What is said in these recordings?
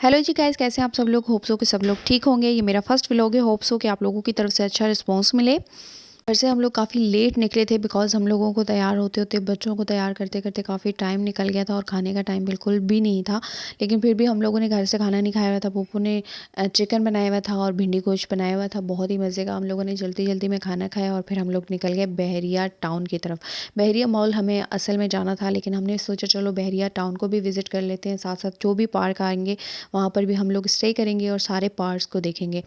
Hello जी guys, कैसे हैं आप सब लोग। होप्स हो कि सब लोग ठीक होंगे। ये मेरा फर्स्ट व्लॉग है। होप्स हो कि आप लोगों की तरफ से अच्छा रिस्पांस मिले। वैसे हम लोग काफ़ी लेट निकले थे बिकॉज़ हम लोगों को तैयार होते होते बच्चों को तैयार करते करते काफ़ी टाइम निकल गया था और खाने का टाइम बिल्कुल भी नहीं था। लेकिन फिर भी हम लोगों ने घर से खाना नहीं खाया हुआ था। पप्पू ने चिकन बनाया हुआ था और भिंडी गोश्त बनाया हुआ था, बहुत ही मज़े का। हम लोगों ने जल्दी जल्दी में खाना खाया और फिर हम लोग निकल गए बहरिया टाउन की तरफ। बहरिया मॉल हमें असल में जाना था, लेकिन हमने सोचा चलो बहरिया टाउन को भी विज़िट कर लेते हैं, साथ साथ जो भी पार्क आएंगे वहाँ पर भी हम लोग स्टे करेंगे और सारे पार्क्स को देखेंगे।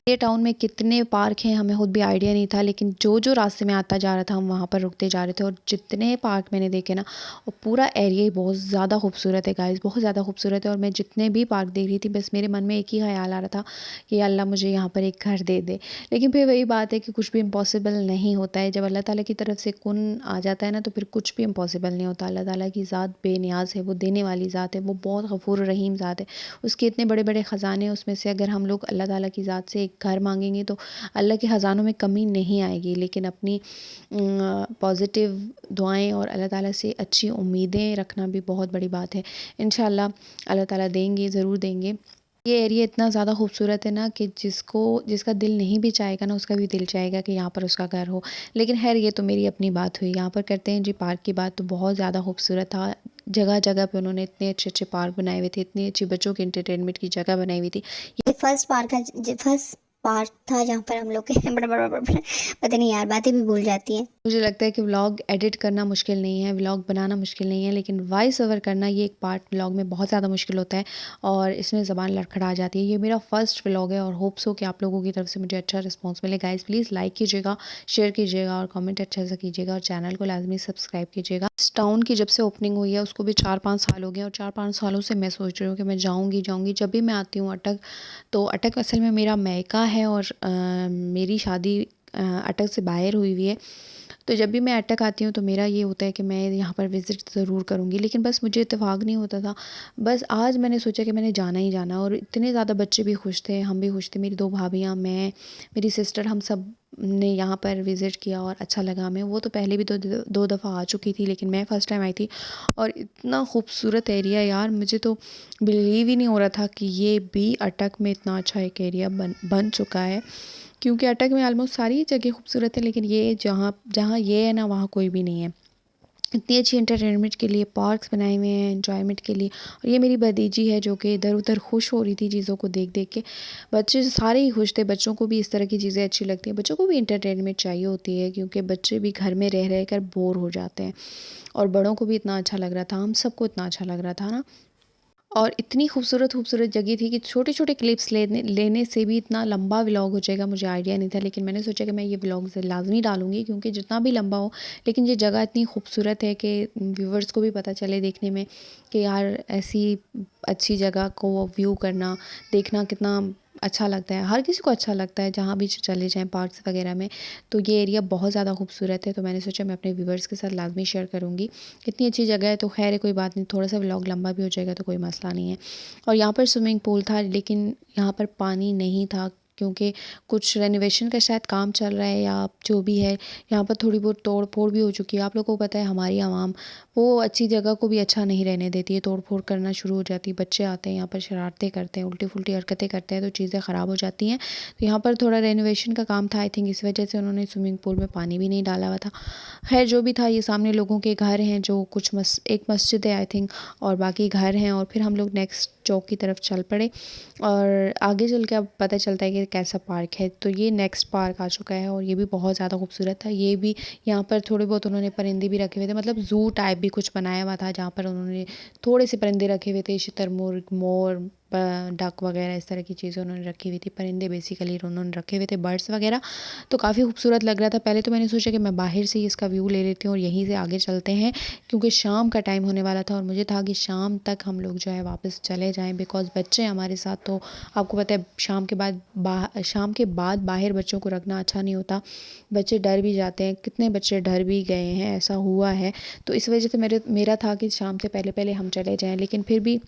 ये टाउन में कितने पार्क हैं हमें खुद भी आइडिया नहीं था, लेकिन जो जो रास्ते में आता जा रहा था हम वहाँ पर रुकते जा रहे थे। और जितने पार्क मैंने देखे ना, और पूरा एरिया ही बहुत ज़्यादा खूबसूरत है गाइस, बहुत ज़्यादा खूबसूरत है। और मैं जितने भी पार्क देख रही थी बस मेरे मन में एक ही ख्याल आ रहा था कि अल्लाह मुझे यहाँ पर एक घर दे दे। लेकिन फिर वही बात है कि कुछ भी इम्पॉसिबल नहीं होता है। जब अल्लाह ताला की तरफ से कुन आ जाता है ना, तो फिर कुछ भी इम्पॉसिबल नहीं होता। अल्लाह ताला की ज़ात बेनियाज़ है, वो देने वाली ज़ात है, वो बहुत गफूर रहीम ज़ात है। उसके इतने बड़े बड़े ख़जाने हैं, उसमें से अगर हम लोग अल्लाह ताला की ज़ात से एक घर मांगेंगे तो अल्लाह के ख़ज़ानों में कमी नहीं आएगी। लेकिन अपनी पॉज़िटिव दुआएं और अल्लाह ताला से अच्छी उम्मीदें रखना भी बहुत बड़ी बात है। इंशाअल्लाह अल्लाह ताला देंगे, ज़रूर देंगे। ये एरिया इतना ज़्यादा खूबसूरत है ना कि जिसका दिल नहीं भी चाहेगा ना, उसका भी दिल चाहेगा कि यहाँ पर उसका घर हो। लेकिन खैर ये तो मेरी अपनी बात हुई। यहाँ पर करते हैं जी पार्क की बात। तो बहुत ज़्यादा खूबसूरत था। जगह जगह पे उन्होंने इतने अच्छे अच्छे पार्क बनाए हुए थे, इतनी अच्छी बच्चों के इंटरटेनमेंट की जगह बनाई हुई थी। फर्स्ट पार्क था जहाँ पर हम लोग के पता नहीं यार, बातें भी भूल जाती हैं। मुझे लगता है कि व्लॉग एडिट करना मुश्किल नहीं है, व्लॉग बनाना मुश्किल नहीं है, लेकिन वॉइस ओवर करना ये एक पार्ट व्लॉग में बहुत ज़्यादा मुश्किल होता है और इसमें ज़बान लड़खड़ा जाती है। ये मेरा फर्स्ट व्लॉग है और होप्स हो कि आप लोगों की तरफ से मुझे अच्छा रिस्पांस मिले। गाइस प्लीज़ लाइक कीजिएगा, शेयर कीजिएगा और कमेंट अच्छा सा कीजिएगा और चैनल को लाजमी सब्सक्राइब कीजिएगा। इस टाउन की जब से ओपनिंग हुई है उसको भी 4-5 साल हो गए और 4-5 सालों से मैं सोच रही हूँ कि मैं जाऊँगी जाऊँगी। जब भी मैं आती हूँ अटक, तो अटक असल में मेरा मायका है और मेरी शादी अटक से बाहर हुई हुई है। तो जब भी मैं अटक आती हूँ तो मेरा ये होता है कि मैं यहाँ पर विज़िट ज़रूर करूँगी, लेकिन बस मुझे इत्तेफ़ाक नहीं होता था। बस आज मैंने सोचा कि मैंने जाना ही जाना। और इतने ज़्यादा बच्चे भी खुश थे, हम भी खुश थे, मेरी 2 भाभियाँ, मैं, मेरी सिस्टर, हम सब ने यहाँ पर विज़िट किया और अच्छा लगा हमें। वो तो पहले भी 2 दफ़ा आ चुकी थी, लेकिन मैं फ़र्स्ट टाइम आई थी। और इतना खूबसूरत एरिया यार, मुझे तो बिलीव ही नहीं हो रहा था कि ये भी अटक में इतना अच्छा एक एरिया बन चुका है। क्योंकि अटक में ऑलमोस्ट सारी जगह खूबसूरत है, लेकिन ये जहाँ जहाँ ये है ना, वहाँ कोई भी नहीं है। इतनी अच्छी एंटरटेनमेंट के लिए पार्क्स बनाए हुए हैं, एंजॉयमेंट के लिए। और ये मेरी भतीजी है जो कि इधर उधर खुश हो रही थी चीज़ों को देख देख के। बच्चे सारे ही खुश थे, बच्चों को भी इस तरह की चीज़ें अच्छी लगती हैं। बच्चों को भी एंटरटेनमेंट चाहिए होती है, क्योंकि बच्चे भी घर में रह रह कर बोर हो जाते हैं। और बड़ों को भी इतना अच्छा लग रहा था, हम सबको इतना अच्छा लग रहा था ना। और इतनी खूबसूरत खूबसूरत जगह थी कि छोटे-छोटे क्लिप्स लेने लेने से भी इतना लंबा व्लॉग हो जाएगा, मुझे आइडिया नहीं था। लेकिन मैंने सोचा कि मैं ये व्लॉग लाज़मी डालूँगी, क्योंकि जितना भी लंबा हो, लेकिन ये जगह इतनी खूबसूरत है कि व्यूअर्स को भी पता चले देखने में कि यार ऐसी अच्छी जगह को व्यू करना, देखना कितना अच्छा लगता है। हर किसी को अच्छा लगता है जहाँ भी चले जाएँ पार्क्स वगैरह में। तो ये एरिया बहुत ज़्यादा खूबसूरत है, तो मैंने सोचा मैं अपने व्यूअर्स के साथ लाज़मी शेयर करूँगी। इतनी अच्छी जगह है तो ख़ैर है, कोई बात नहीं, थोड़ा-सा व्लॉग लंबा भी हो जाएगा तो कोई मसला नहीं है। और यहाँ पर स्विमिंग पूल था, लेकिन यहाँ पर पानी नहीं था, क्योंकि कुछ रेनोवेशन का शायद काम चल रहा है या जो भी है। यहाँ पर थोड़ी बहुत तोड़-फोड़ भी हो चुकी है। आप लोगों को पता है हमारी आवाम वो अच्छी जगह को भी अच्छा नहीं रहने देती है, तोड़-फोड़ करना शुरू हो जाती है। बच्चे आते हैं यहाँ पर, शरारतें करते हैं, उल्टी-फुल्टी हरकतें करते हैं, तो चीज़ें ख़राब हो जाती हैं। तो यहाँ पर थोड़ा रेनोवेशन का काम था, आई थिंक इस वजह से उन्होंने स्विमिंग पूल में पानी भी नहीं डाला हुआ था। खैर जो भी था, ये सामने लोगों के घर हैं, जो कुछ एक मस्जिद है आई थिंक, और बाकी घर हैं। और फिर हम लोग नेक्स्ट चौक की तरफ चल पड़े और आगे चल के अब पता चलता है कि कैसा पार्क है। तो ये नेक्स्ट पार्क आ चुका है और ये भी बहुत ज़्यादा खूबसूरत था। ये भी यहाँ पर थोड़े बहुत उन्होंने परिंदे भी रखे हुए थे, मतलब ज़ू टाइप भी कुछ बनाया हुआ था, जहाँ पर उन्होंने थोड़े से परिंदे रखे हुए थे, शुतुरमुर्ग, मोर, डक वगैरह, इस तरह की चीज़ें उन्होंने रखी हुई थी। परिंदे बेसिकली उन्होंने रखे हुए थे, बर्ड्स वगैरह। तो काफ़ी खूबसूरत लग रहा था। पहले तो मैंने सोचा कि मैं बाहर से ही इसका व्यू ले लेती हूँ और यहीं से आगे चलते हैं, क्योंकि शाम का टाइम होने वाला था और मुझे था कि शाम तक हम लोग जो है वापस चले जाएँ, बिकॉज़ बच्चे हमारे साथ। तो आपको पता है शाम के बाद बाहर बच्चों को रखना अच्छा नहीं होता। बच्चे डर भी जाते हैं, कितने बच्चे डर भी गए हैं, ऐसा हुआ है। तो इस वजह से मेरा था कि शाम से पहले-पहले हम चले जाएँ, लेकिन फिर भी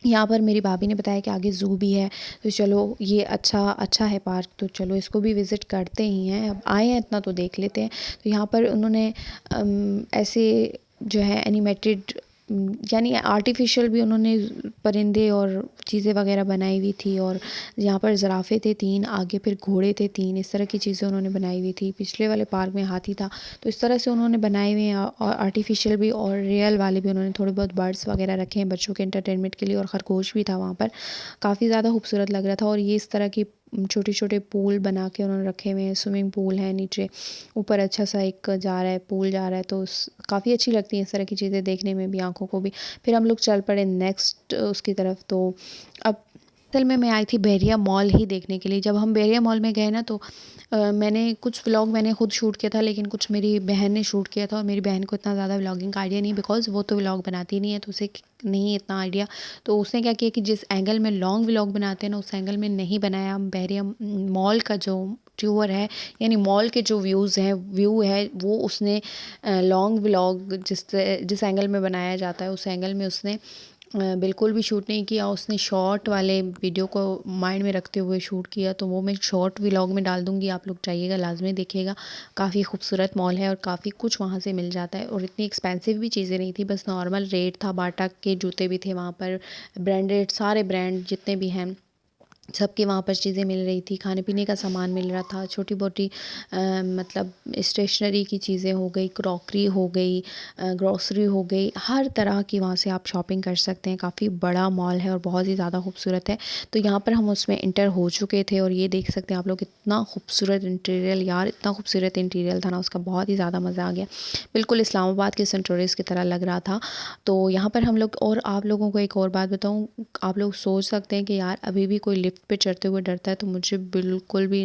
यहाँ पर मेरी भाभी ने बताया कि आगे ज़ू भी है। तो चलो ये अच्छा है पार्क, तो चलो इसको भी विज़िट करते ही हैं। अब आए हैं इतना तो देख लेते हैं। तो यहाँ पर उन्होंने ऐसे जो है एनिमेटेड यानी आर्टिफ़िशियल भी उन्होंने परिंदे और चीज़ें वग़ैरह बनाई हुई थी, और यहाँ पर ज़राफ़े थे 3, आगे फिर घोड़े थे 3, इस तरह की चीज़ें उन्होंने बनाई हुई थी। पिछले वाले पार्क में हाथी था, तो इस तरह से उन्होंने बनाए हुए हैं, और आर्टिफ़िशियल भी और रियल वाले भी उन्होंने थोड़े बहुत बर्ड्स वग़ैरह रखे हैं बच्चों के एंटरटेनमेंट के लिए, और खरगोश भी था वहाँ पर। काफ़ी ज़्यादा खूबसूरत लग रहा था, और ये इस तरह की छोटे-छोटे पूल बना के उन्होंने रखे हुए हैं। स्विमिंग पूल है नीचे, ऊपर अच्छा-सा एक जा रहा है, पूल जा रहा है, तो काफ़ी अच्छी लगती हैं इस तरह की चीज़ें देखने में भी, आँखों को भी। फिर हम लोग चल पड़े नेक्स्ट उसकी तरफ। तो अब असल में मैं आई थी बहरिया मॉल ही देखने के लिए। जब हम बहरिया मॉल में गए ना, तो मैंने कुछ व्लॉग मैंने खुद शूट किया था, लेकिन कुछ मेरी बहन ने शूट किया था, और मेरी बहन को इतना ज़्यादा व्लॉगिंग का आइडिया नहीं, बिकॉज़ वो तो व्लॉग बनाती नहीं है, तो उसे नहीं इतना आइडिया। तो उसने क्या किया कि जिस एंगल में लॉन्ग व्लॉग बनाते हैं ना, उस एंगल में नहीं बनाया। बहरिया मॉल का जो टूर है, यानी मॉल के जो व्यू है, वो उसने लॉन्ग व्लॉग जिस एंगल में बनाया जाता है, उस एंगल में उसने बिल्कुल भी शूट नहीं किया। उसने शॉर्ट वाले वीडियो को माइंड में रखते हुए शूट किया, तो वो मैं शॉर्ट व्लॉग में डाल दूँगी, आप लोग जाइएगा, लाज़मी देखिएगा। काफ़ी खूबसूरत मॉल है, और काफ़ी कुछ वहाँ से मिल जाता है, और इतनी एक्सपेंसिव भी चीज़ें नहीं थी, बस नॉर्मल रेट था। बाटा के जूते भी थे वहाँ पर, ब्रांडेड सारे ब्रांड जितने भी हैं, सबकी वहाँ पर चीज़ें मिल रही थी। खाने-पीने का सामान मिल रहा था, छोटी-मोटी मतलब स्टेशनरी की चीज़ें हो गई, क्रॉकरी हो गई, ग्रोसरी हो गई, हर तरह की वहाँ से आप शॉपिंग कर सकते हैं। काफ़ी बड़ा मॉल है और बहुत ही ज़्यादा खूबसूरत है। तो यहाँ पर हम उसमें एंटर हो चुके थे, और ये देख सकते हैं आप लोग, इतना खूबसूरत इंटीरियर, यार इतना खूबसूरत इंटीरियर था ना उसका, बहुत ही ज़्यादा मज़ा आ गया। बिल्कुल इस्लामाबाद के सेंटोरिस की तरह लग रहा था। तो यहाँ पर हम लोग, और आप लोगों को एक और बात बताऊँ, आप लोग सोच सकते हैं कि यार अभी भी कोई लिफ्ट पे चढ़ते हुए डरता है, तो मुझे बिल्कुल भी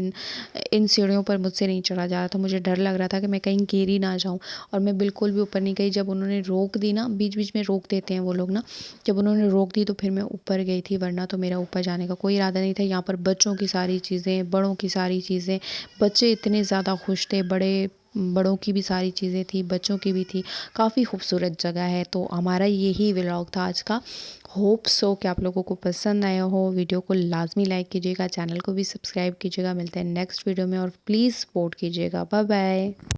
इन सीढ़ियों पर मुझसे नहीं चढ़ा जा रहा था। मुझे डर लग रहा था कि मैं कहीं गिर ही ना जाऊँ, और मैं बिल्कुल भी ऊपर नहीं गई। जब उन्होंने रोक दी ना, बीच-बीच में रोक देते हैं वो लोग ना, जब उन्होंने रोक दी तो फिर मैं ऊपर गई थी, वरना तो मेरा ऊपर जाने का कोई इरादा नहीं था। यहाँ पर बच्चों की सारी चीज़ें, बड़ों की सारी चीज़ें, बच्चे इतने ज़्यादा खुश थे, बड़ों की भी सारी चीज़ें थी, बच्चों की भी थी। काफ़ी खूबसूरत जगह है। तो हमारा यही व्लॉग था आज का। होप सो कि आप लोगों को पसंद आया हो। वीडियो को लाज़मी लाइक कीजिएगा, चैनल को भी सब्सक्राइब कीजिएगा। मिलते हैं नेक्स्ट वीडियो में, और प्लीज़ सपोर्ट कीजिएगा। Bye bye.